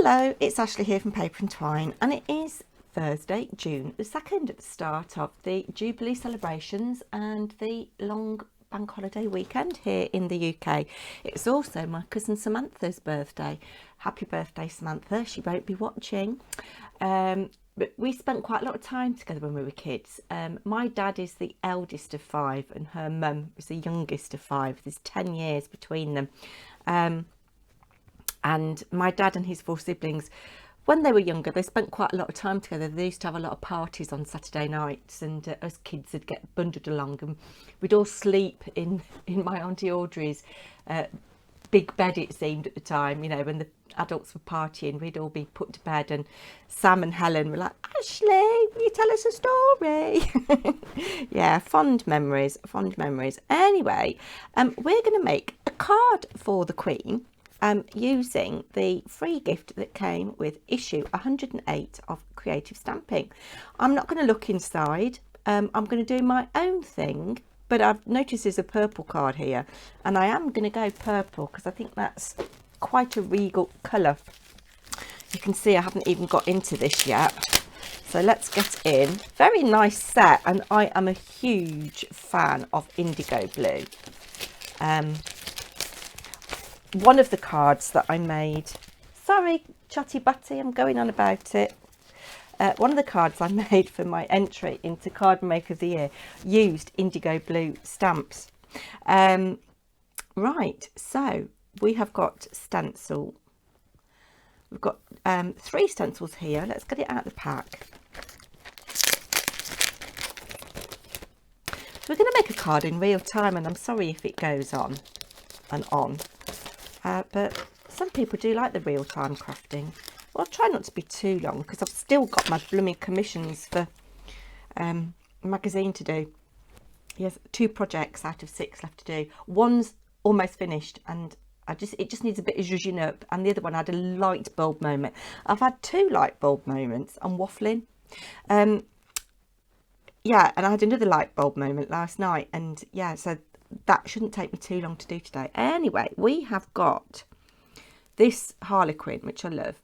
Hello, it's Ashley here from Paper&Twine, and it is Thursday, June the 2nd, at the start of the Jubilee celebrations and the long bank holiday weekend here in the UK. It's also my cousin Samantha's birthday. Happy birthday, Samantha. She won't be watching. But we spent quite a lot of time together when we were kids. My dad is the eldest of 5 and her mum is the youngest of 5. There's 10 years between them. And my dad and his 4 siblings, when they were younger, they spent quite a lot of time together. They used to have a lot of parties on Saturday nights, and us kids would get bundled along, and we'd all sleep in my Auntie Audrey's big bed, it seemed at the time. You know, when the adults were partying, we'd all be put to bed, and Sam and Helen were like, Ashley, will you tell us a story? Yeah, fond memories, fond memories. Anyway, we're going to make a card for the Queen. Using the free gift that came with issue 108 of Creative Stamping. I'm not going to look inside. I'm going to do my own thing, but I've noticed there's a purple card here, and I am going to go purple because I think that's quite a regal colour. You can see I haven't even got into this yet. So let's get in. Very nice set, and I am a huge fan of indigo blue. One of the cards that I made, sorry Chatty Batty, I'm going on about it. One of the cards I made for my entry into Card Maker of the Year used indigo blue stamps. Right, so we have got stencil. We've got 3 stencils here. Let's get it out of the pack. So we're going to make a card in real time, and I'm sorry if it goes on and on. But some people do like the real-time crafting. Well, I'll try not to be too long because I've still got my blooming commissions for magazine to do. Yes, 2 projects out of 6 left to do. One's almost finished, and it just needs a bit of zhuzhing up, and the other one had a light bulb moment. I've had 2 light bulb moments. I'm waffling. Yeah, and I had another light bulb moment last night, and yeah, so that shouldn't take me too long to do today. Anyway, we have got this Harley Quinn, which I love,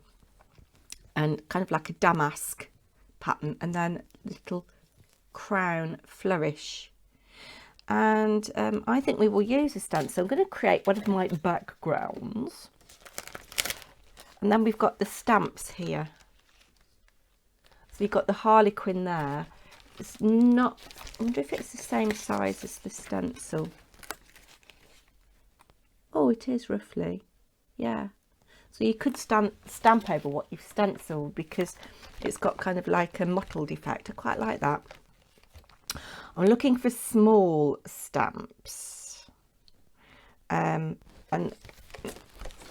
and kind of like a damask pattern, and then little crown flourish. And I think we will use a stencil. I'm going to create one of my backgrounds, and then we've got the stamps here. So you've got the Harley Quinn there. It's not, I wonder if it's the same size as the stencil. Oh, it is roughly, yeah. So you could stamp over what you've stenciled because it's got kind of like a mottled effect. I quite like that. I'm looking for small stamps. And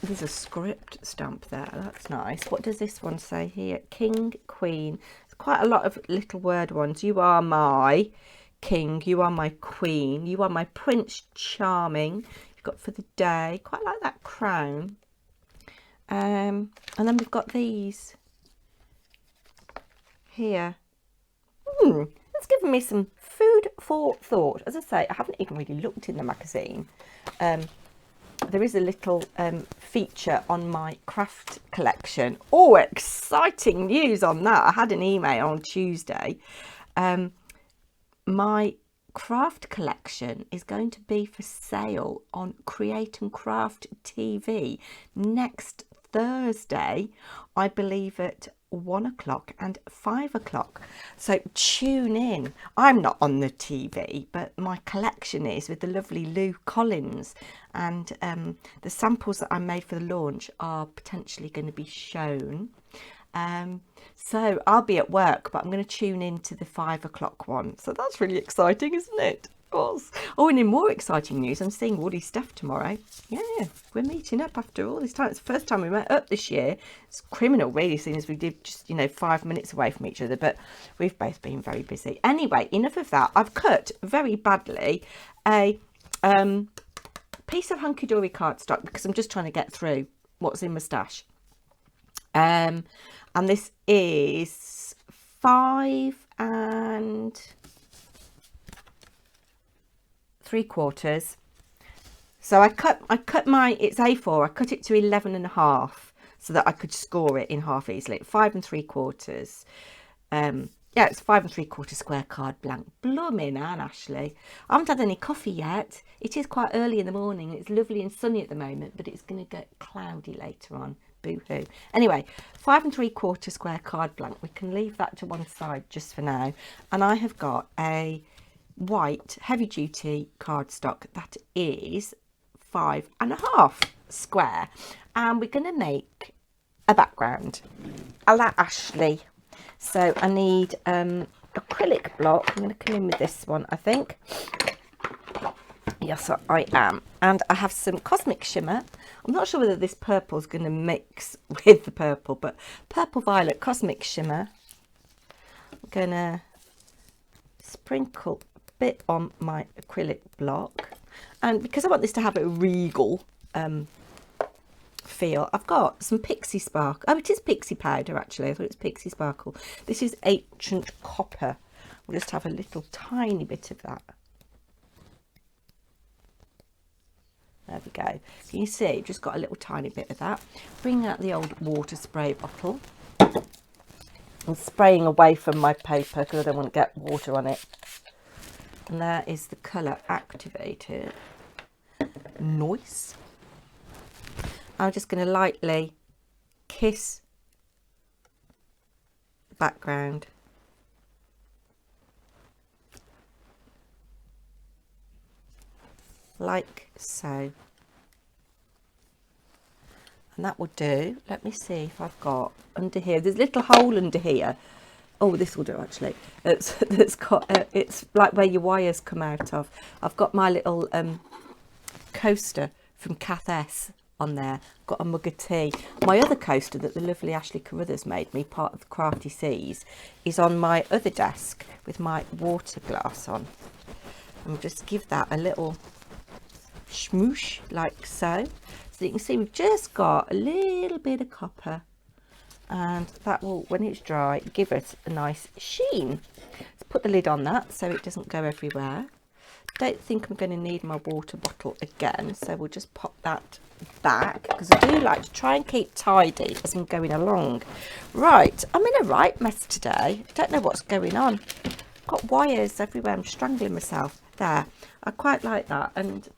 there's a script stamp there. That's nice. What does this one say here? King, Queen. Quite a lot of little word ones. You are my king, you are my queen, you are my Prince Charming. You've got for the day. Quite like that crown. And then we've got these here. It's given me some food for thought. As I say, I haven't even really looked in the magazine. There is a little feature on my craft collection. Oh, exciting news on that. I had an email on Tuesday. My craft collection is going to be for sale on Create and Craft TV next Thursday, I believe at 1 o'clock and 5 o'clock. So tune in. I'm not on the TV, but my collection is with the lovely Lou Collins, and the samples that I made for the launch are potentially going to be shown. So I'll be at work, but I'm going to tune in to the 5 o'clock one. So that's really exciting, isn't it? Oh, and in more exciting news, I'm seeing Woody Steph tomorrow. Yeah, we're meeting up after all this time. It's the first time we met up this year. It's criminal, really, seeing as we did just, 5 minutes away from each other, but we've both been very busy. Anyway, enough of that. I've cut very badly a piece of hunky-dory cardstock because I'm just trying to get through what's in my stash. And this is 5 3/4. So I cut my, it's A4, I cut it to 11.5. so that I could score it in half easily. 5 3/4. Yeah, it's 5 3/4 square card blank. Blooming Anne, Ashley. I haven't had any coffee yet. It is quite early in the morning. It's lovely and sunny at the moment, but it's going to get cloudy later on. Boo-hoo. Anyway, 5 3/4 square card blank. We can leave that to one side just for now. And I have got a white heavy-duty cardstock that is 5 1/2 square. And we're going to make a background a la Ashley. So I need acrylic block. I'm going to come in with this one, I think. Yes, I am. And I have some Cosmic Shimmer. I'm not sure whether this purple is going to mix with the purple, but Purple Violet Cosmic Shimmer. I'm going to sprinkle a bit on my acrylic block. And because I want this to have a regal feel, I've got some Pixie Sparkle. Oh, it is Pixie Powder, actually. I thought it was Pixie Sparkle. This is Ancient Copper. We'll just have a little tiny bit of that. There we go. Can you see? Just got a little tiny bit of that. Bring out the old water spray bottle. I'm spraying away from my paper because I don't want to get water on it. And there is the colour activated. Nice. I'm just going to lightly kiss the background. Like so. And that will do. Let me see if I've got under here. There's a little hole under here. Oh, this will do actually. It's got it's like where your wires come out of. I've got my little coaster from Cath S on there. Got a mug of tea. My other coaster that the lovely Ashley Carruthers made me, part of the Crafty Seas, is on my other desk with my water glass on. And just give that a little smoosh like so. So you can see we've just got a little bit of copper, and that will, when it's dry, give it a nice sheen. Let's put the lid on that so it doesn't go everywhere. Don't think I'm going to need my water bottle again, so we'll just pop that back because I do like to try and keep tidy as I'm going along. Right, I'm in a right mess today. Don't know what's going on. Got wires everywhere. I'm strangling myself there. I quite like that, and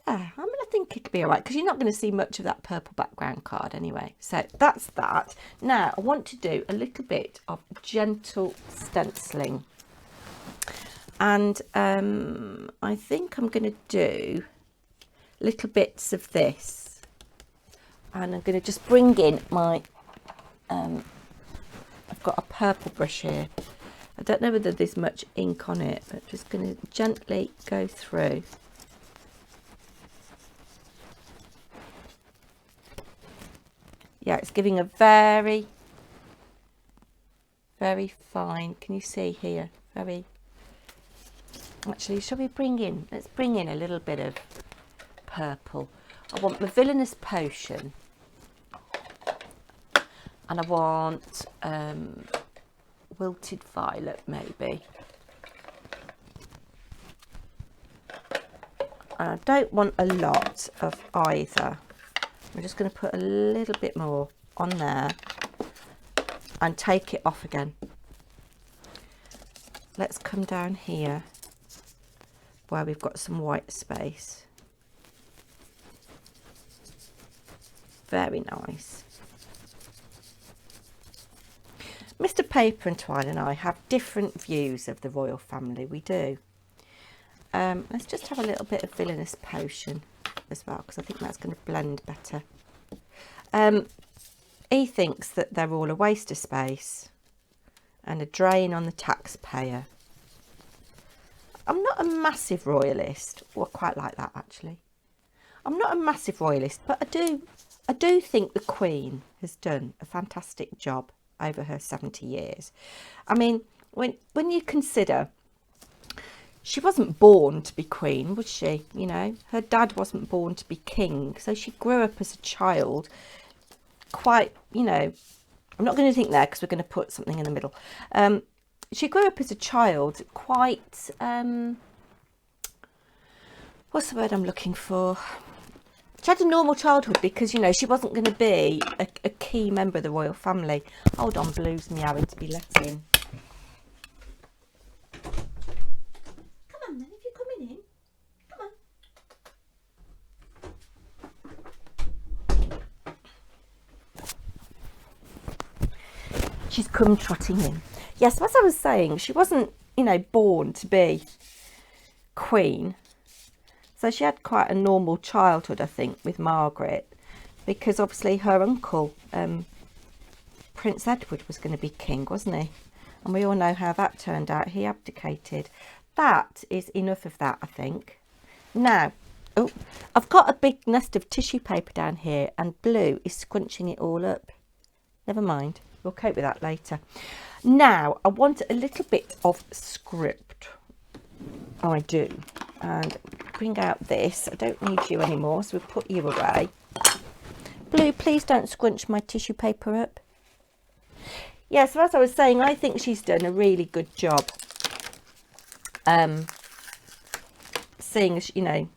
yeah, I mean, I think it'll be all right because you're not going to see much of that purple background card anyway. So that's that. Now I want to do a little bit of gentle stenciling, and I think I'm going to do little bits of this, and I'm going to just bring in my I've got a purple brush here. I don't know whether there's much ink on it, but just going to gently go through. Yeah, it's giving a very, very fine, can you see here? Very, actually, shall we bring in, let's bring in a little bit of purple. I want the Villainous Potion, and I want Wilted Violet maybe. And I don't want a lot of either. I'm just going to put a little bit more on there and take it off again. Let's come down here where we've got some white space. Very nice. Mr. Paper&Twine and I have different views of the royal family. We do. Let's just have a little bit of Villainous Potion as well, because I think that's going to blend better. He thinks that they're all a waste of space and a drain on the taxpayer. I'm not a massive royalist. Well, I quite like that actually. I'm not a massive royalist, but I do think the Queen has done a fantastic job over her 70 years. I mean, when you consider she wasn't born to be queen, was she? You know, her dad wasn't born to be king. So she grew up as a child quite, you know, I'm not going to think there because we're going to put something in the middle. She grew up as a child quite, what's the word I'm looking for? She had a normal childhood because, you know, she wasn't going to be a key member of the royal family. Hold on, Blue's meowing to be let in. Come on then, if you're coming in. Come on. She's come trotting in. Yes, as I was saying, she wasn't, you know, born to be queen. So she had quite a normal childhood, I think, with Margaret, because obviously her uncle, Prince Edward, was going to be king, wasn't he? And we all know how that turned out. He abdicated. That is enough of that, I think. Now, oh, I've got a big nest of tissue paper down here, and Blue is scrunching it all up. Never mind. We'll cope with that later. Now, I want a little bit of script. Oh, I do. And bring out this. I don't need you anymore, so we'll put you away. Blue, please don't scrunch my tissue paper up. Yeah, so as I was saying, I think she's done a really good job. Seeing as, you know,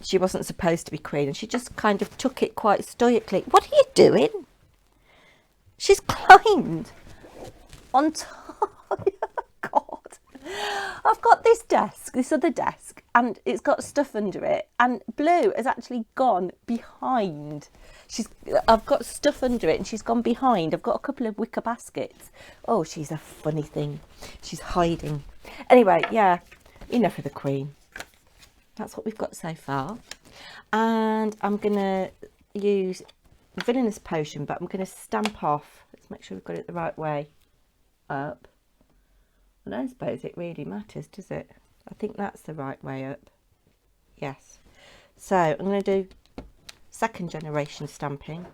she wasn't supposed to be queen, and she just kind of took it quite stoically. What are you doing? She's climbed on top. God. I've got this desk, this other desk, and it's got stuff under it, and Blue has actually gone behind. I've got stuff under it and she's gone behind. I've got a couple of wicker baskets. Oh, she's a funny thing. She's hiding. Anyway, yeah, enough of the Queen. That's what we've got so far. And I'm going to use Villainous Potion, but I'm going to stamp off. Let's make sure we've got it the right way up. I don't suppose it really matters, does it? I think that's the right way up. Yes. So I'm going to do second generation stamping.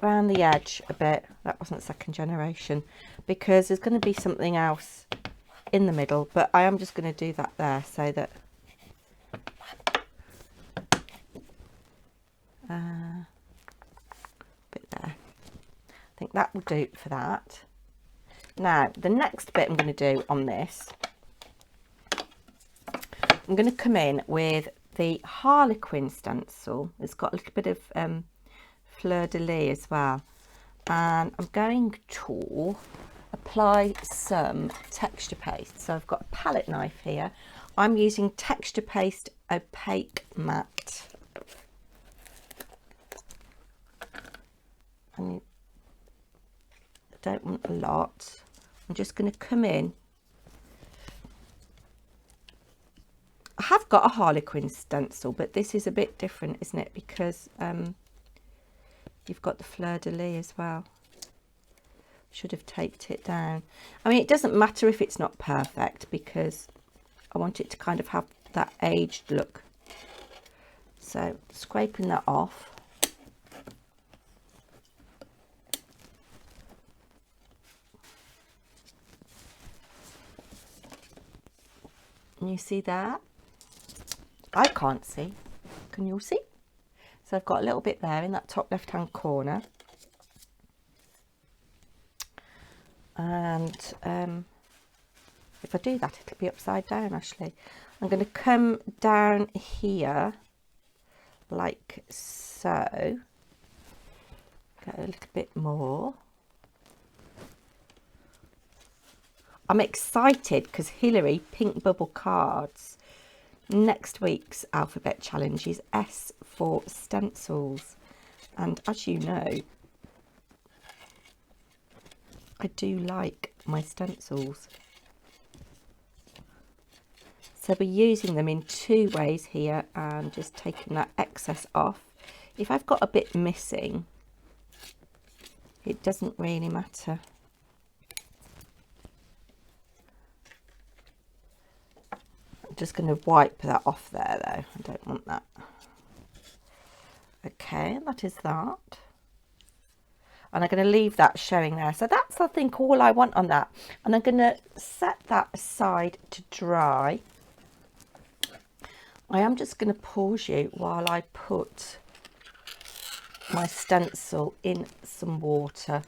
Around the edge a bit. That wasn't second generation, because there's going to be something else in the middle, but I am just going to do that there so that bit there. I think that will do for that. Now the next bit I'm going to do on this, I'm going to come in with the Harley Quinn stencil. It's got a little bit of fleur de lis as well, and I'm going to apply some texture paste. So I've got a palette knife here. I'm using Texture Paste Opaque Matte. And I don't want a lot. I'm just going to come in. I have got a Harley Quinn stencil, but this is a bit different, isn't it? Because you've got the fleur de lis as well. Should have taped it down. I mean, it doesn't matter if it's not perfect, because I want it to kind of have that aged look. So scraping that off. And you see that? I can't see. Can you all see? So I've got a little bit there in that top left hand corner. And if I do that, it'll be upside down actually. I'm going to come down here like so. Get a little bit more. I'm excited because Hilary Pink Bubble Cards, next week's alphabet challenge is S for stencils, and as you know, I do like my stencils. So we're using them in two ways here, and just taking that excess off. If I've got a bit missing, it doesn't really matter. I'm just going to wipe that off there though. I don't want that. Okay, that is that. And I'm going to leave that showing there. So that's, I think, all I want on that. And I'm going to set that aside to dry. I am just going to pause you while I put my stencil in some water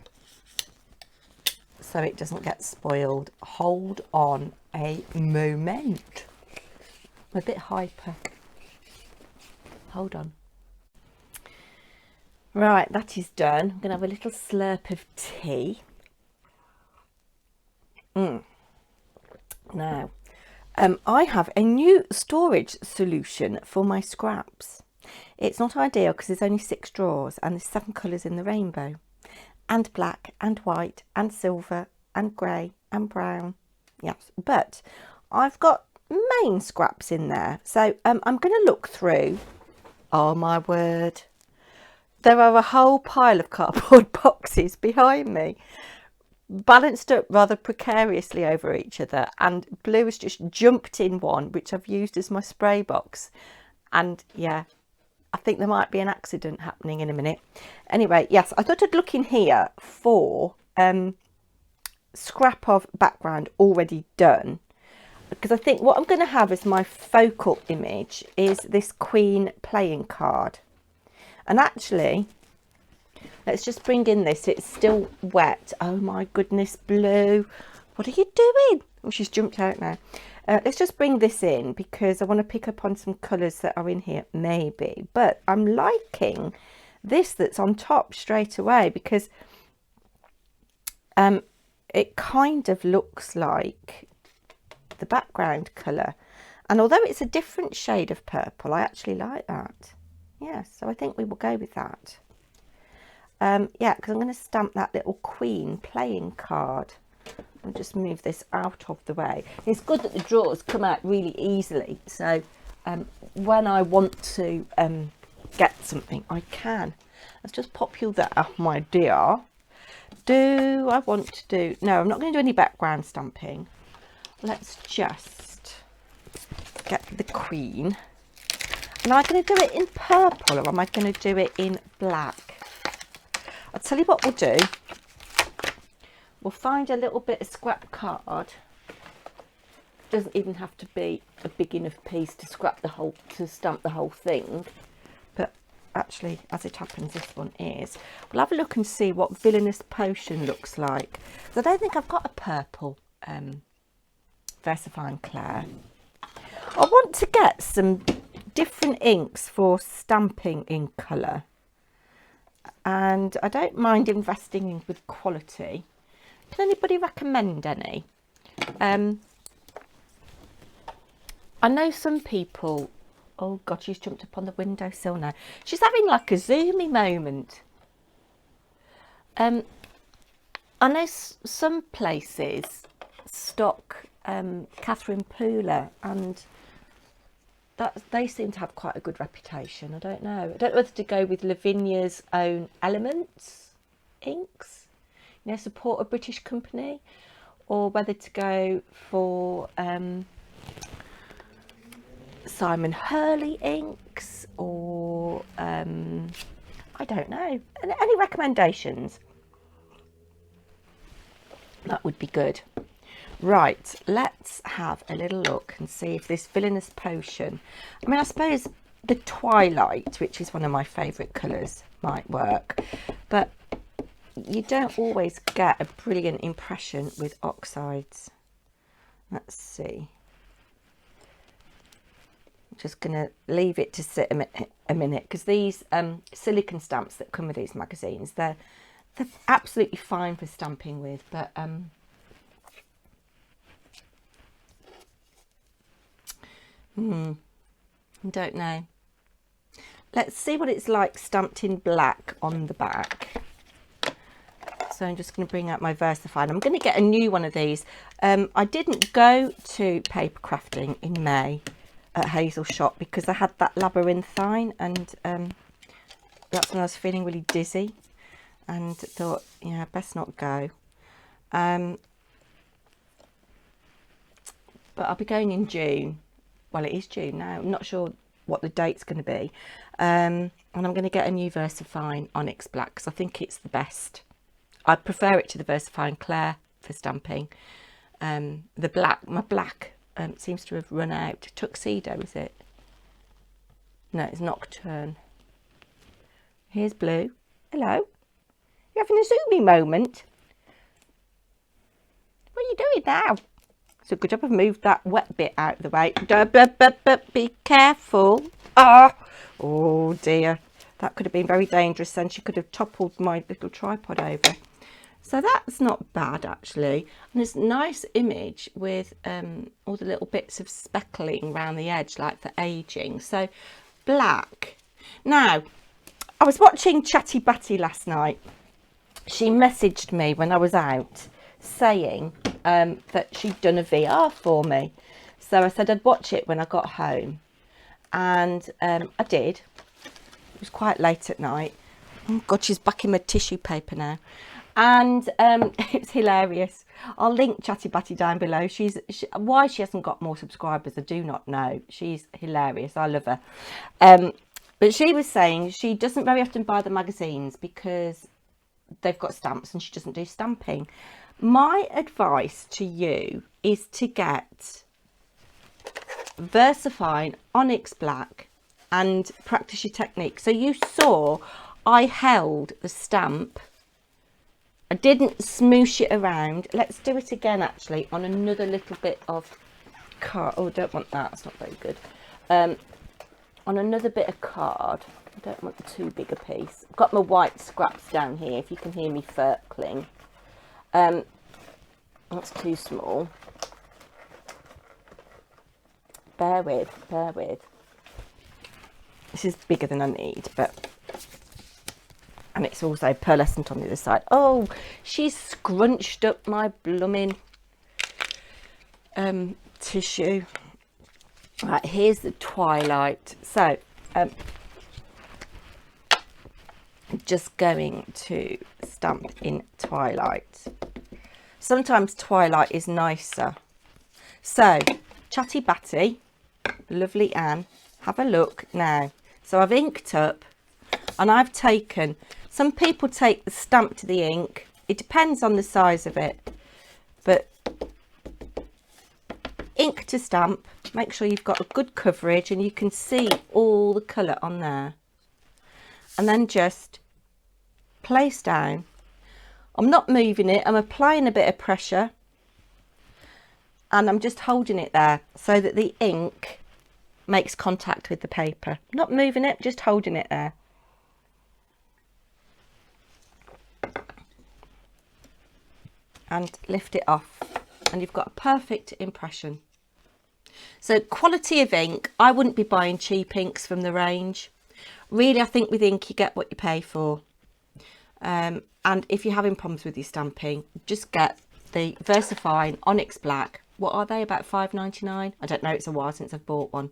so it doesn't get spoiled. Hold on a moment. I'm a bit hyper. Hold on. Right, that is done. I'm going to have a little slurp of tea. Now, I have a new storage solution for my scraps. It's not ideal because there's only 6 drawers and there's 7 colours in the rainbow. And black and white and silver and grey and brown. Yes, but I've got main scraps in there. So I'm going to look through. Oh my word. There are a whole pile of cardboard boxes behind me, balanced up rather precariously over each other, and Blue has just jumped in one which I've used as my spray box. And yeah, I think there might be an accident happening in a minute. Anyway, yes, I thought I'd look in here for scrap of background already done, because I think what I'm going to have as my focal image is this Queen playing card. And actually, let's just bring in this. It's still wet. Oh my goodness, Blue. What are you doing? Oh, she's jumped out now. Let's just bring this in because I want to pick up on some colours that are in here, maybe. But I'm liking this that's on top straight away because it kind of looks like the background colour. And although it's a different shade of purple, I actually like that. Yes, so I think we will go with that. Yeah, because I'm going to stamp that little Queen playing card. I'll just move this out of the way. It's good that the drawers come out really easily. So when I want to get something, I can. Let's just pop you there, my dear. Do I want to do... No, I'm not going to do any background stamping. Let's just get the Queen. Am I going to do it in purple or am I going to do it in black? I'll tell you what we'll do. We'll find a little bit of scrap card. Doesn't even have to be a big enough piece to stamp the whole thing. But actually, as it happens, this one is. We'll have a look and see what Villainous Potion looks like. So I don't think I've got a purple VersaFine Clair. I want to get some different inks for stamping in colour, and I don't mind investing in with quality. Can anybody recommend any? I know some people... Oh God, she's jumped up on the windowsill now. She's having like a zoomy moment. I know some places stock Catherine Pooler, and they seem to have quite a good reputation. I don't know whether to go with Lavinia's own Elements inks, you know, support a British company, or whether to go for Simon Hurley inks, or I don't know. Any recommendations? That would be good. Right, let's have a little look and see if this Villainous Potion, I mean, I suppose the Twilight, which is one of my favourite colours, might work, but you don't always get a brilliant impression with oxides. Let's see. I'm just going to leave it to sit a minute because these silicone stamps that come with these magazines, they're absolutely fine for stamping with, but I don't know. Let's see what it's like stamped in black on the back. So I'm just going to bring out my VersaFine. I'm going to get a new one of these. I didn't go to paper crafting in May at Hazel Shop because I had that labyrinthine, and that's when I was feeling really dizzy and thought, yeah, best not go. But I'll be going in June. Well, it is June now. I'm not sure what the date's going to be. And I'm going to get a new VersaFine Onyx Black because I think it's the best. I prefer it to the VersaFine Clair for stamping. The black, my black seems to have run out. Tuxedo, is it? No, it's Nocturne. Here's blue. Hello. You having a zoomy moment? What are you doing now? So good job I've moved that wet bit out of the way. Be careful. Oh dear. That could have been very dangerous then. She could have toppled my little tripod over. So that's not bad actually. And it's a nice image with all the little bits of speckling around the edge like for aging. So black. Now, I was watching Chatty Batty last night. She messaged me when I was out saying that she'd done a VR for me. So I said I'd watch it when I got home. And I did. It was quite late at night. Oh God, she's back in my tissue paper now. And it's hilarious. I'll link Chatty Batty down below. Why she hasn't got more subscribers, I do not know. She's hilarious. I love her. But she was saying she doesn't very often buy the magazines because they've got stamps and she doesn't do stamping. My advice to you is to get VersaFine Onyx Black and practice your technique. So you saw I held the stamp. I didn't smoosh it around. Let's do it again actually on another little bit of card. Oh, don't want that. It's not very good. On another bit of card. I don't want too big a piece. I've got my white scraps down here if you can hear me furkling. That's too small. Bear with. This is bigger than I need, but... And it's also pearlescent on the other side. Oh, she's scrunched up my blooming tissue. Right, here's the Twilight. So, I'm just going to stamp in Twilight. Sometimes Twilight is nicer. So, Chatty Batty, lovely Anne, have a look now. So I've inked up and I've taken... Some people take the stamp to the ink. It depends on the size of it. But ink to stamp. Make sure you've got a good coverage and you can see all the colour on there. And then just place down. I'm not moving it. I'm applying a bit of pressure. And I'm just holding it there so that the ink makes contact with the paper. Not moving it, just holding it there. And lift it off and you've got a perfect impression. So quality of ink, I wouldn't be buying cheap inks from the range. Really, I think with ink you get what you pay for. And if you're having problems with your stamping, just get the VersaFine Onyx Black. What are they, about $5.99? I don't know, it's a while since I've bought one.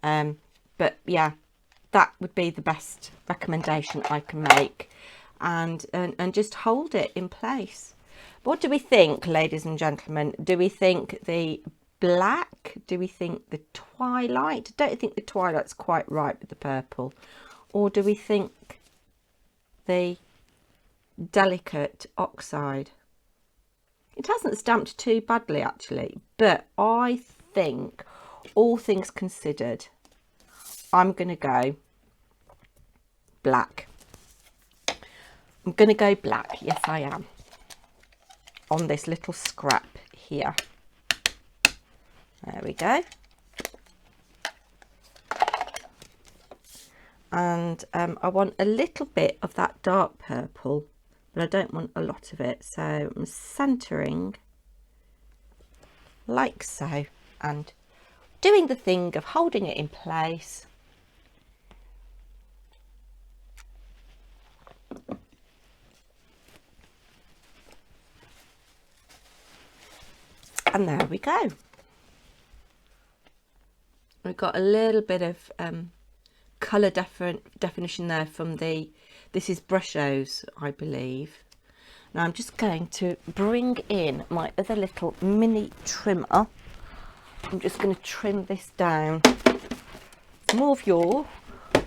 But yeah, that would be the best recommendation I can make. And just hold it in place. What do we think, ladies and gentlemen? Do we think the black? Do we think the Twilight? I don't think the Twilight's quite right with the purple. Or do we think the delicate oxide? It hasn't stamped too badly actually, but I think, all things considered, I'm going to go black. I'm going to go black. Yes, I am. On this little scrap here. There we go. And I want a little bit of that dark purple, but I don't want a lot of it. So I'm centering like so and doing the thing of holding it in place. And there we go. We've got a little bit of colour definition there from the, this is Brushos, I believe. Now I'm just going to bring in my other little mini trimmer. I'm just going to trim this down. Move your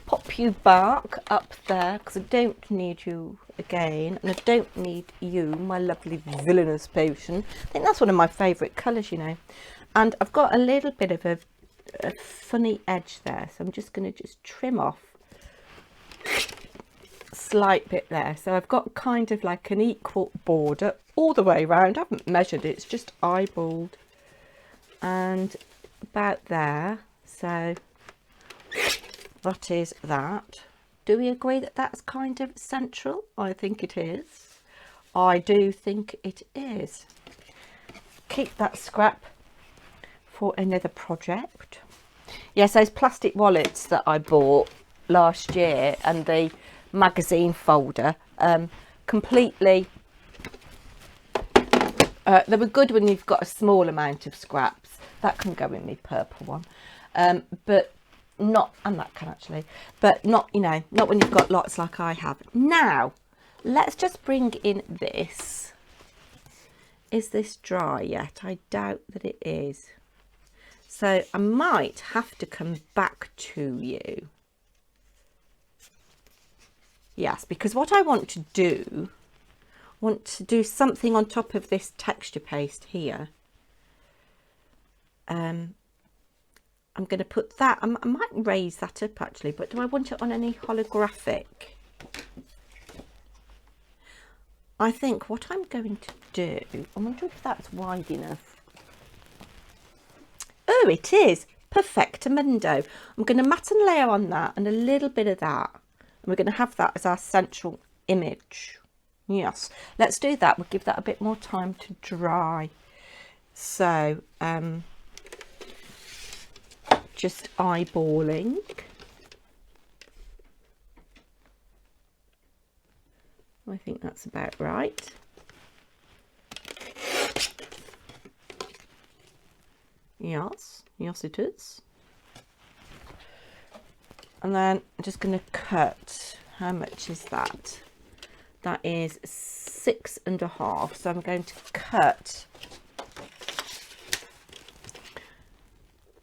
pop you bark up there because I don't need you again, and I don't need you, my lovely villainous potion. I think that's one of my favourite colours, you know. And I've got a little bit of a funny edge there, so I'm just going to just trim off slight bit there. So I've got kind of like an equal border all the way around. I haven't measured it, it's just eyeballed. And about there. So that is that. Do we agree that that's kind of central? I think it is. I do think it is. Keep that scrap for another project. Yes, those plastic wallets that I bought last year and the magazine folder, completely, they were good when you've got a small amount of scraps. That can go in the purple one, but not, and that can actually, but not, you know, not when you've got lots like I have. Now, let's just bring in this. Is this dry yet? I doubt that it is. So I might have to come back to you. Yes, because what I want to do something on top of this texture paste here. I'm going to put that, I might raise that up actually, but do I want it on any holographic? I think what I'm going to do, I wonder if that's wide enough. Oh, it is. Perfectamundo. I'm going to matte and layer on that and a little bit of that. And we're going to have that as our central image. Yes, let's do that. We'll give that a bit more time to dry. So, just eyeballing. I think that's about right. Yes, yes it is. And then I'm just going to cut, how much is that? That is 6.5. So I'm going to cut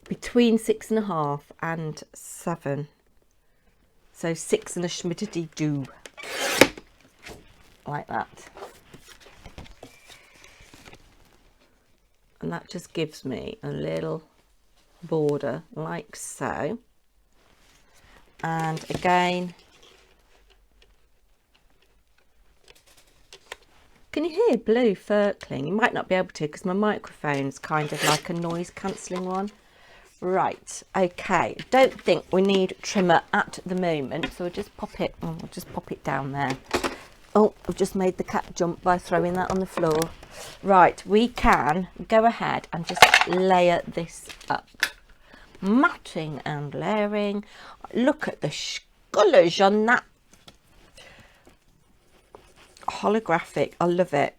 between 6.5 and 7. So 6 and a schmiddity do. Like that. And that just gives me a little border like so. And again, can you hear blue circling? You might not be able to because my microphone's kind of like a noise cancelling one. Right, okay, don't think we need trimmer at the moment, so we'll just pop it, we'll just pop it down there. Oh, I've just made the cat jump by throwing that on the floor. Right, we can go ahead and just layer this up. Matting and layering. Look at the colours on that. Holographic, I love it.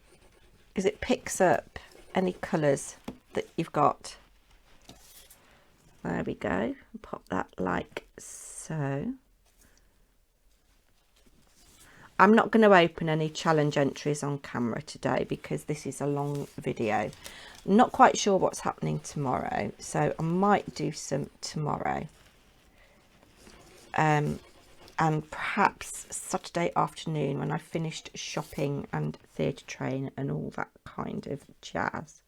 Because it picks up any colours that you've got. There we go. Pop that like so. I'm not going to open any challenge entries on camera today because this is a long video. I'm not quite sure what's happening tomorrow, so I might do some tomorrow. And perhaps Saturday afternoon when I finished shopping and theatre train and all that kind of jazz.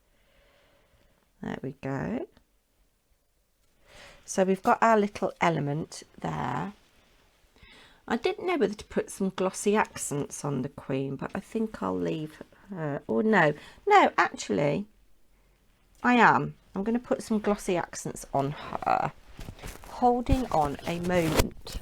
There we go. So we've got our little element there. I didn't know whether to put some glossy accents on the Queen, but I think I'll leave her. Or no, actually, I am. I'm going to put some glossy accents on her. Holding on a moment.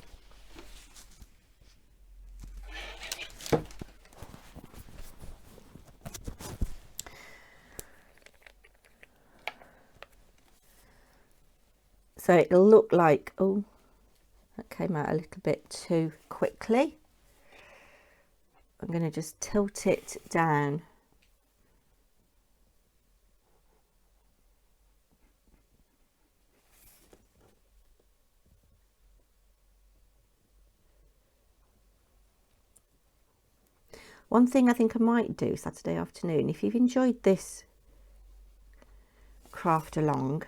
So it'll look like, oh, that came out a little bit too quickly. I'm going to just tilt it down. One thing I think I might do Saturday afternoon, if you've enjoyed this craft along,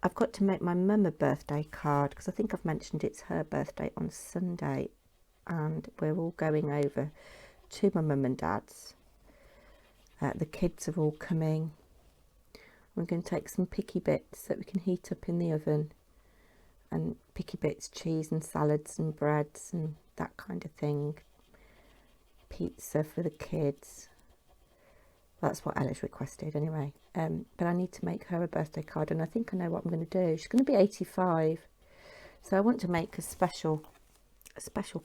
I've got to make my mum a birthday card because I think I've mentioned it's her birthday on Sunday and we're all going over to my mum and dad's. The kids are all coming. We're going to take some picky bits that we can heat up in the oven and picky bits, cheese and salads and breads and that kind of thing. Pizza for the kids. That's what Ella's requested anyway. But I need to make her a birthday card, and I think I know what I'm going to do. She's going to be 85, so I want to make a special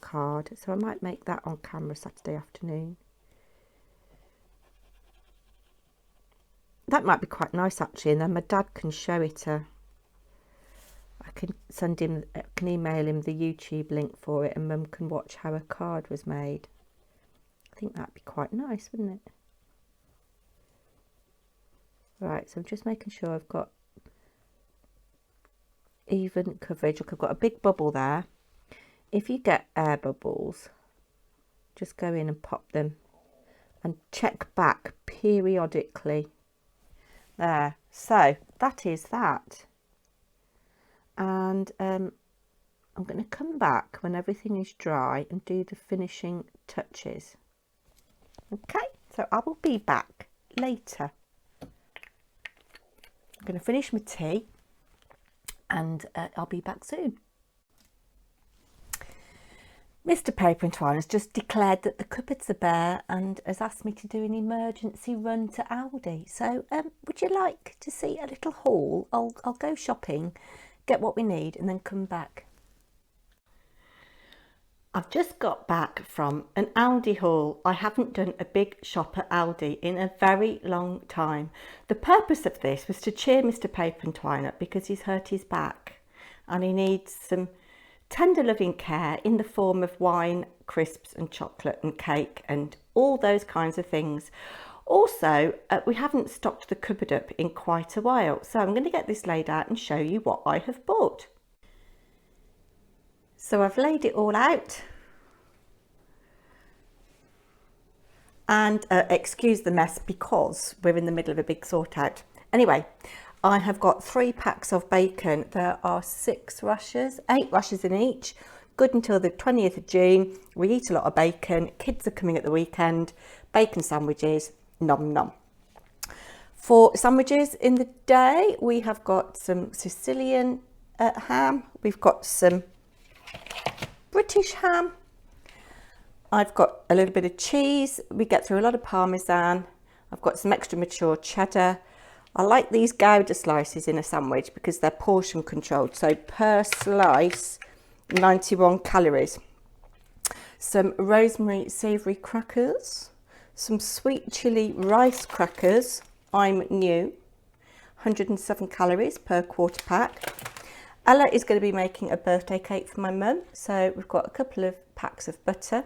card. So I might make that on camera Saturday afternoon. That might be quite nice actually, and then my dad can show it her. I can email him the YouTube link for it, and Mum can watch how a card was made. I think that'd be quite nice, wouldn't it? Right, so I'm just making sure I've got even coverage. Look, I've got a big bubble there. If you get air bubbles, just go in and pop them and check back periodically. There, so that is that. And I'm going to come back when everything is dry and do the finishing touches. Okay, so I will be back later. I'm going to finish my tea and I'll be back soon. Mr. Paper&Twine has just declared that the cupboards are bare and has asked me to do an emergency run to Aldi. So would you like to see a little haul? I'll go shopping, get what we need and then come back. I've just got back from an Aldi haul. I haven't done a big shop at Aldi in a very long time. The purpose of this was to cheer Mr. Paper&Twine up because he's hurt his back and he needs some tender loving care in the form of wine, crisps and chocolate and cake and all those kinds of things. Also, we haven't stocked the cupboard up in quite a while, so I'm going to get this laid out and show you what I have bought. So I've laid it all out and excuse the mess because we're in the middle of a big sort out. Anyway, I have got 3 packs of bacon. There are 8 rashers in each. Good until the 20th of June. We eat a lot of bacon. Kids are coming at the weekend. Bacon sandwiches, nom nom. For sandwiches in the day, we have got some Sicilian ham. We've got some British ham. I've got a little bit of cheese. We get through a lot of Parmesan. I've got some extra mature cheddar. I like these Gouda slices in a sandwich because they're portion controlled. So per slice, 91 calories. Some rosemary savoury crackers. Some sweet chilli rice crackers. I'm new. 107 calories per quarter pack. Ella is going to be making a birthday cake for my mum. So we've got a couple of packs of butter.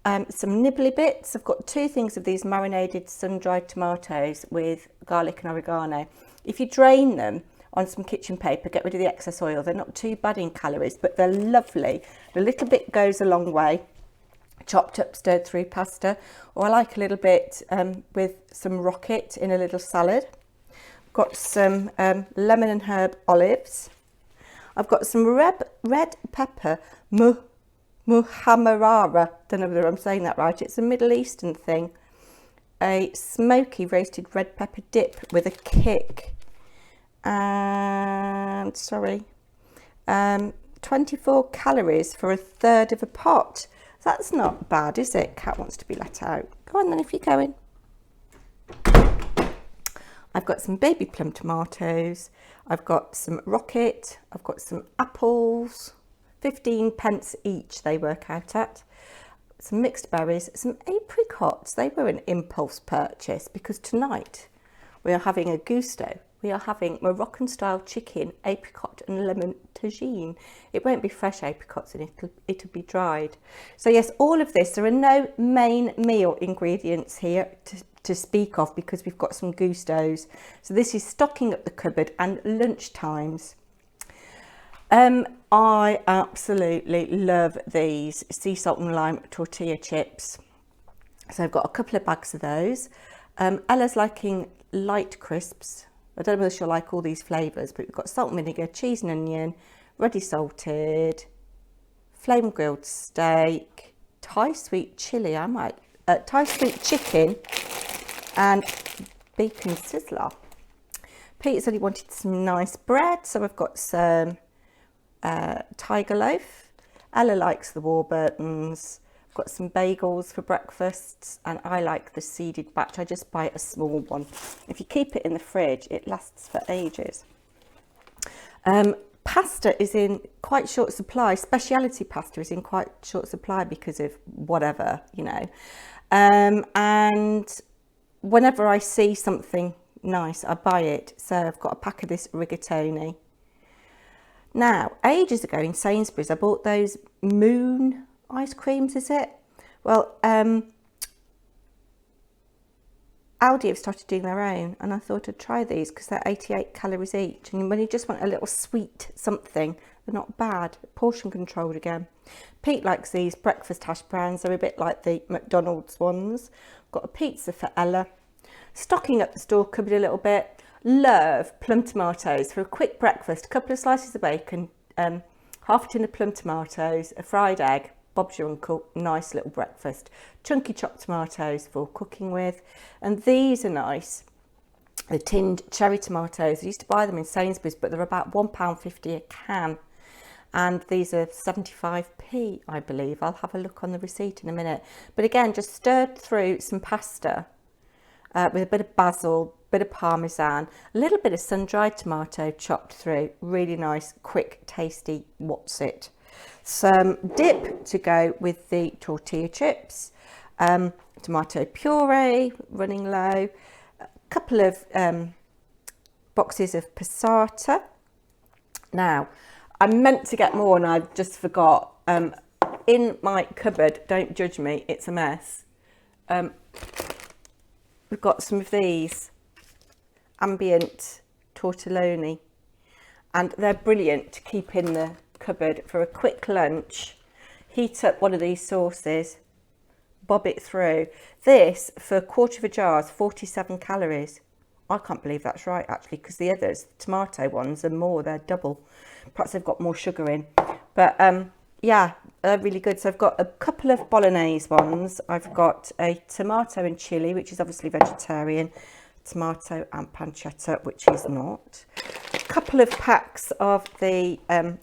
Some nibbly bits. I've got 2 things of these marinated sun-dried tomatoes with garlic and oregano. If you drain them on some kitchen paper, get rid of the excess oil. They're not too bad in calories, but they're lovely. A little bit goes a long way. Chopped up, stirred through pasta, or I like a little bit with some rocket in a little salad. Got some lemon and herb olives. I've got some red pepper muhammarara, don't know whether I'm saying that right, it's a Middle Eastern thing. A smoky roasted red pepper dip with a kick. And, 24 calories for 1/3 of a pot. That's not bad, is it? Cat wants to be let out. Go on then if you're going. I've got some baby plum tomatoes. I've got some rocket. I've got some apples. 15 pence each they work out at. Some mixed berries, some apricots. They were an impulse purchase because tonight we are having a gusto. We are having Moroccan style chicken, apricot and lemon tagine. It won't be fresh apricots and it'll be dried. So yes, all of this, there are no main meal ingredients here to speak of because we've got some gustos. So this is stocking up the cupboard and lunch times. I absolutely love these sea salt and lime tortilla chips. So I've got a couple of bags of those. Ella's liking light crisps. I don't know whether she'll like all these flavours, but we've got salt and vinegar, cheese and onion, ready salted, flame grilled steak, Thai sweet chilli, Thai sweet chicken and bacon sizzler. Peter said he wanted some nice bread, so I've got some tiger loaf. Ella likes the Warburtons. I've got some bagels for breakfast, and I like the seeded batch. I just buy a small one. If you keep it in the fridge, it lasts for ages. Pasta is in quite short supply. Speciality pasta is in quite short supply because of whatever, you know. And whenever I see something nice, I buy it. So I've got a pack of this rigatoni. Now, ages ago in Sainsbury's, I bought those moon ice creams, is it? Well, Aldi have started doing their own, and I thought I'd try these because they're 88 calories each. And when you just want a little sweet something, they're not bad. Portion controlled again. Pete likes these breakfast hash browns. They're a bit like the McDonald's ones. Got a pizza for Ella. Stocking up the store cupboard a little bit. Love plum tomatoes for a quick breakfast. A couple of slices of bacon, half a tin of plum tomatoes, a fried egg. Bob's your uncle, nice little breakfast. Chunky chopped tomatoes for cooking with. And these are nice. The tinned cherry tomatoes. I used to buy them in Sainsbury's, but they're about £1.50 a can. And these are 75p, I believe. I'll have a look on the receipt in a minute. But again, just stirred through some pasta with a bit of basil, bit of parmesan, a little bit of sun-dried tomato chopped through. Really nice, quick, tasty, what's it? Some dip to go with the tortilla chips, tomato puree running low, a couple of boxes of passata. Now, I meant to get more and I just forgot. In my cupboard, don't judge me, it's a mess. We've got some of these ambient tortelloni, and they're brilliant to keep in the cupboard for a quick lunch. Heat up one of these sauces, bob it through. This for a quarter of a jar is 47 calories. I can't believe that's right actually, because the others, the tomato ones, are more, they're double. Perhaps they've got more sugar in, but yeah, they're really good. So I've got a couple of bolognese ones. I've got a tomato and chili, which is obviously vegetarian, tomato and pancetta, which is not. A couple of packs of the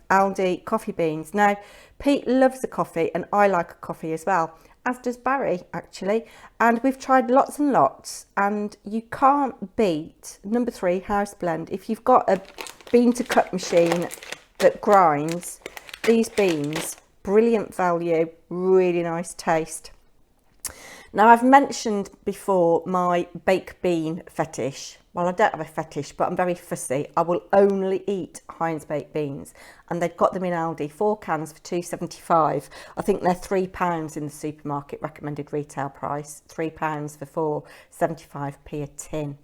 Aldi coffee beans. Now, Pete loves the coffee and I like a coffee as well, as does Barry actually. And we've tried lots and lots, and you can't beat number 3 house blend. If you've got a bean to cut machine that grinds, these beans, brilliant value, really nice taste. Now, I've mentioned before my baked bean fetish. Well, I don't have a fetish, but I'm very fussy. I will only eat Heinz baked beans, and they've got them in Aldi, 4 cans for £2.75. I think they're £3 in the supermarket recommended retail price, £3 for 4, 75p a tin.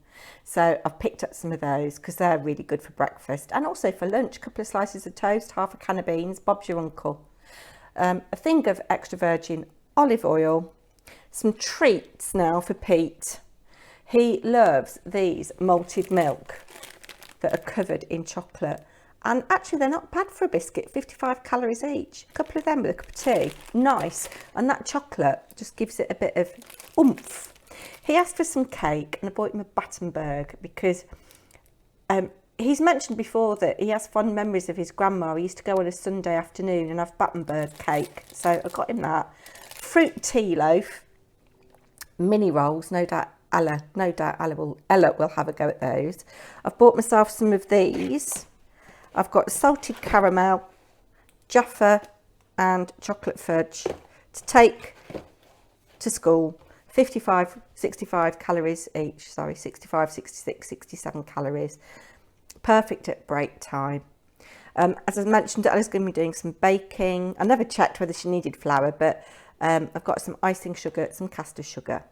So I've picked up some of those because they're really good for breakfast, and also for lunch. A couple of slices of toast, half a can of beans, Bob's your uncle. A thing of extra virgin olive oil. Some treats now for Pete. He loves these malted milk that are covered in chocolate. And actually they're not bad for a biscuit, 55 calories each. A couple of them with a cup of tea, nice. And that chocolate just gives it a bit of oomph. He asked for some cake and I bought him a Battenberg because he's mentioned before that he has fond memories of his grandma. He used to go on a Sunday afternoon and have Battenberg cake. So I got him that. Fruit tea loaf, mini rolls, no doubt Ella will have a go at those. I've bought myself some of these. I've got salted caramel, Jaffa and chocolate fudge to take to school. 55, 65 calories each, sorry, 65, 66, 67 calories. Perfect at break time. As I mentioned, Ella's going to be doing some baking. I never checked whether she needed flour, but I've got some icing sugar, some caster sugar.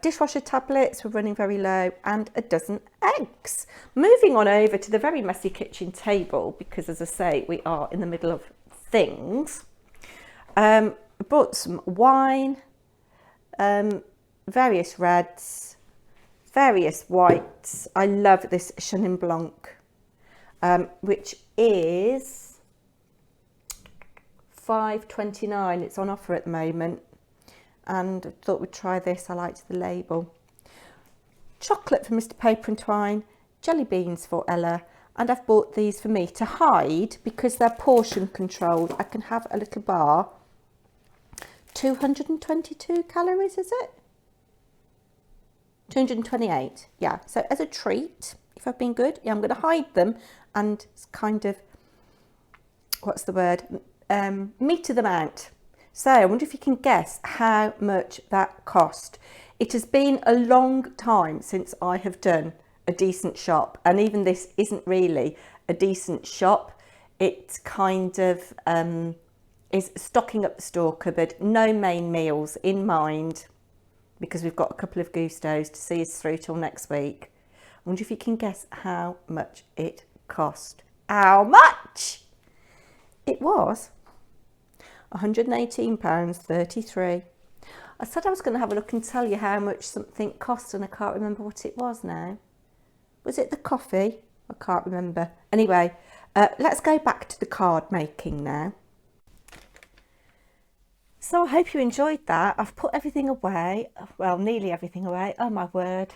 Dishwasher tablets were running very low, and a dozen eggs. Moving on over to the very messy kitchen table, because as I say, we are in the middle of things. I bought some wine, various reds, various whites. I love this Chenin Blanc, which is £5.29. It's on offer at the moment. And I thought we'd try this. I liked the label. Chocolate for Mr. Paper&Twine, jelly beans for Ella, And I've bought these for me to hide because they're portion controlled. I can have a little bar. 222 calories, is it? 228, yeah. So as a treat, if I've been good, yeah, I'm going to hide them and kind of, what's the word, meter them out. So I wonder if you can guess how much that cost. It has been a long time since I have done a decent shop, and even this isn't really a decent shop. It kind of is stocking up the store cupboard, no main meals in mind, because we've got a couple of gustos to see us through till next week. I wonder if you can guess how much it cost. How much? It was £118.33. I said I was going to have a look and tell you how much something cost, and I can't remember what it was now. Was it the coffee? I can't remember. Anyway, let's go back to the card making now. So I hope you enjoyed that. I've put everything away. Well, nearly everything away. Oh my word.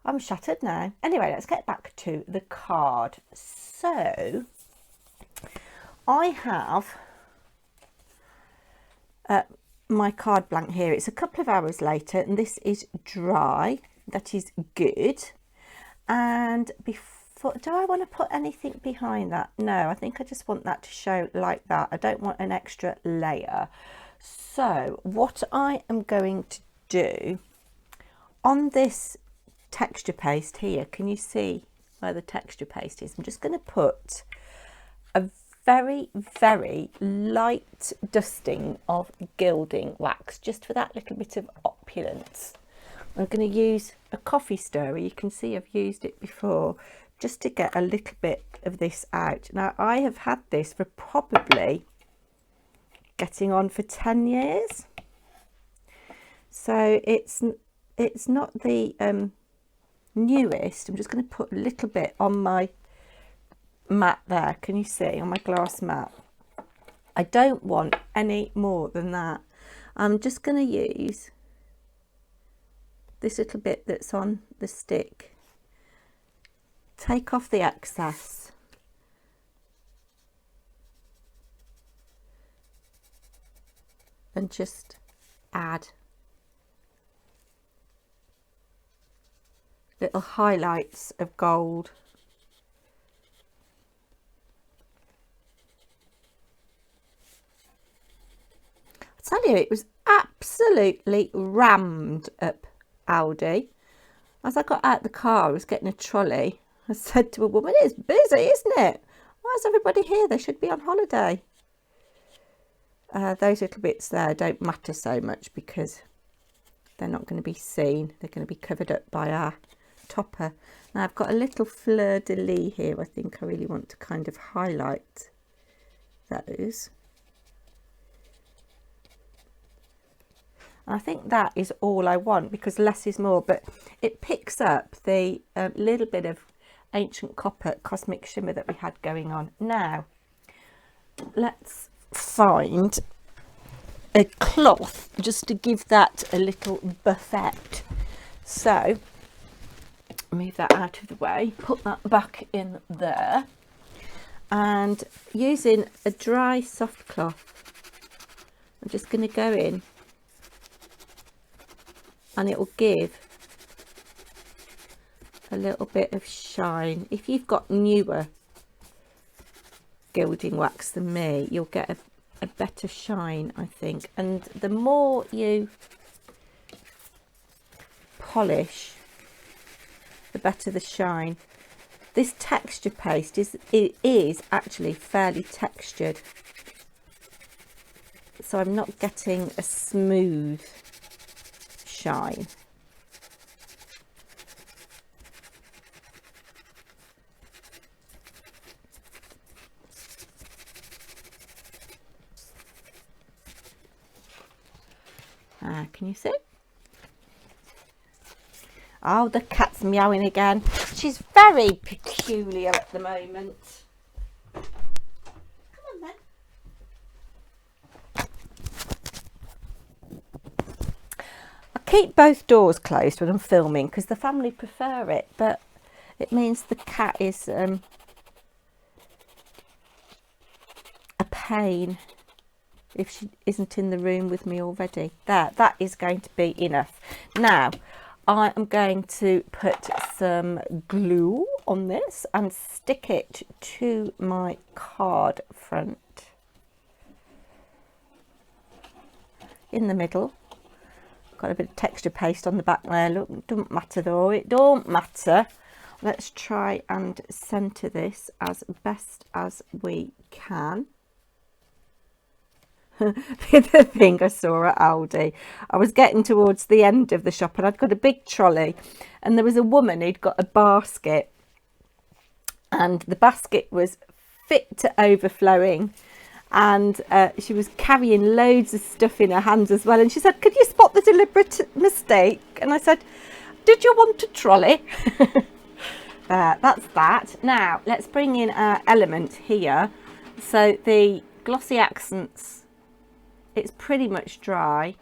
I'm shattered now. Anyway, let's get back to the card. So I have my card blank here. It's a couple of hours later and this is dry. That is good. And before, do I want to put anything behind that? No, I think I just want that to show like that. I don't want an extra layer. So what I am going to do on this texture paste here, can you see where the texture paste is? I'm just going to put a very, very light dusting of Gilding Wax, just for that little bit of opulence. I'm going to use a coffee stirrer. You can see I've used it before, just to get a little bit of this out. Now I have had this for probably getting on for 10 years. So it's not the newest. I'm just going to put a little bit on my mat there. Can you see on my glass mat? I don't want any more than that. I'm just going to use this little bit that's on the stick, take off the excess, and just add little highlights of gold. I tell you, it was absolutely rammed up Aldi. As I got out the car, I was getting a trolley. I said to a woman, "It's busy, isn't it? Why is everybody here? They should be on holiday." Those little bits there don't matter so much because they're not going to be seen. They're going to be covered up by our topper. Now I've got a little fleur-de-lis here. I think I really want to kind of highlight those. I think that is all I want, because less is more, but it picks up the little bit of ancient copper cosmic shimmer that we had going on. Now let's find a cloth just to give that a little buffet. So move that out of the way, put that back in there, and using a dry soft cloth, I'm just going to go in, and it will give a little bit of shine. If you've got newer Gilding Wax than me, you'll get a better shine, I think. And the more you polish, the better the shine. This texture paste is actually fairly textured, so I'm not getting a smooth shine. Can you see? Oh, the cat's meowing again. She's very peculiar at the moment. Come on then. I keep both doors closed when I'm filming because the family prefer it, but it means the cat is pain if she isn't in the room with me already. There, that is going to be enough. Now I am going to put some glue on this and stick it to my card front in the middle. Got a bit of texture paste on the back there. Look, it doesn't matter though, it don't matter. Let's try and centre this as best as we can. The other thing I saw at Aldi, I was getting towards the end of the shop and I'd got a big trolley and there was a woman who'd got a basket and the basket was fit to overflowing, and she was carrying loads of stuff in her hands as well, and she said, "Could you spot the deliberate mistake?" And I said, "Did you want a trolley?" That's that. Now let's bring in our element here. So the Glossy Accents, it's pretty much dry.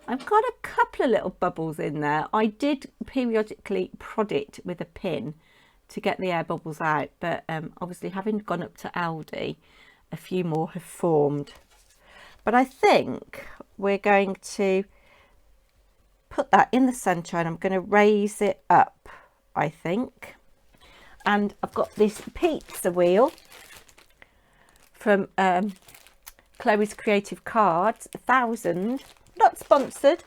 I've got a couple of little bubbles in there. I did periodically prod it with a pin to get the air bubbles out, but obviously having gone up to Aldi, a few more have formed. But I think we're going to put that in the centre and I'm going to raise it up, I think. And I've got this pizza wheel from Chloe's Creative Cards, 1000, not sponsored,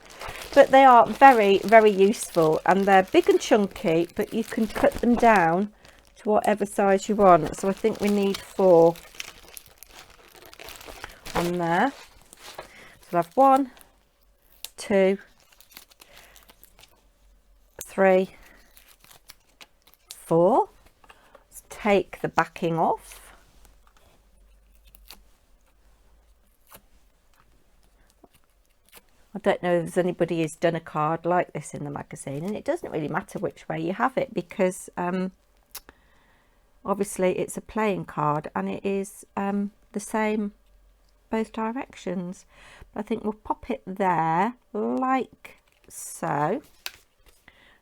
but they are very, very useful, and they're big and chunky, but you can cut them down to whatever size you want. So I think we need 4 on there. So we'll have 1, 2, 3, 4. Let's take the backing off. I don't know if there's anybody who's done a card like this in the magazine, and it doesn't really matter which way you have it because obviously it's a playing card and it is the same both directions. But I think we'll pop it there like so.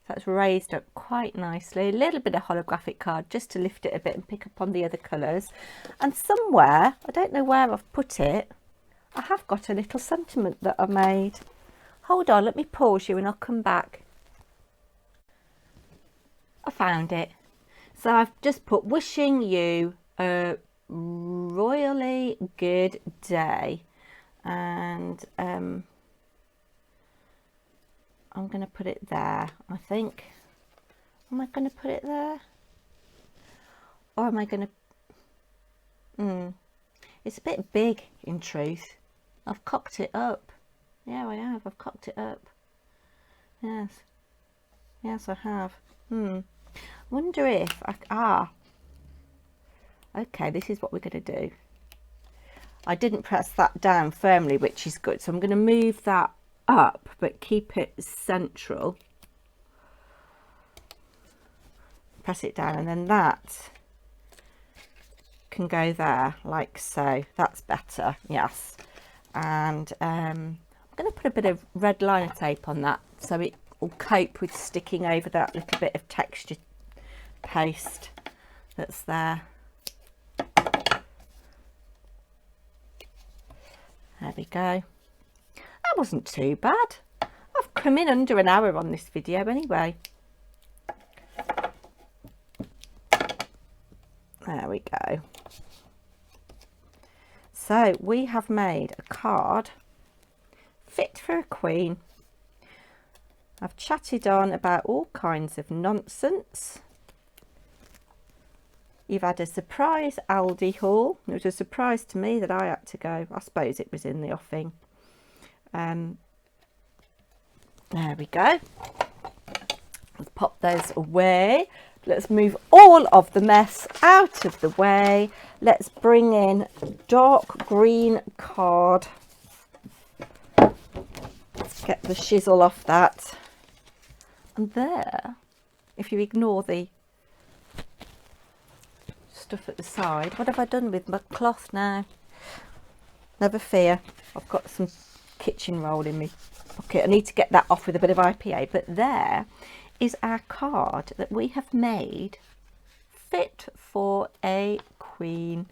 That's raised up quite nicely. A little bit of holographic card just to lift it a bit and pick up on the other colours. And somewhere, I don't know where I've put it, I have got a little sentiment that I made. Hold on, let me pause you and I'll come back. I found it. So I've just put, wishing you a royally good day, and I'm going to put it there, I think. Am I going to put it there, or am I going to it's a bit big in truth. I've cocked it up. Yeah, I have. I've cocked it up. Yes, I have. Wonder if okay, this is what we're going to do. I didn't press that down firmly, which is good, so I'm going to move that up but keep it central. Press it down, and then that can go there like so. That's better, yes. And I'm going to put a bit of red liner tape on that so it will cope with sticking over that little bit of texture paste that's there. There we go. That wasn't too bad. I've come in under an hour on this video anyway. There we go. So we have made a card fit for a queen. I've chatted on about all kinds of nonsense. You've had a surprise Aldi haul. It was a surprise to me that I had to go. I suppose it was in the offing. There we go. Let's pop those away. Let's move all of the mess out of the way. Let's bring in a dark green card. Let's get the shizzle off that. And there, if you ignore the stuff at the side, what have I done with my cloth now? Never fear, I've got some kitchen roll in me pocket. I need to get that off with a bit of IPA. But there is our card that we have made fit for a queen.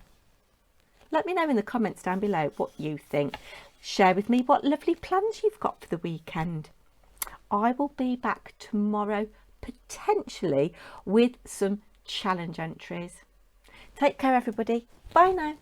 Let me know in the comments down below what you think. Share with me what lovely plans you've got for the weekend. I will be back tomorrow, potentially with some challenge entries. Take care, everybody. Bye now.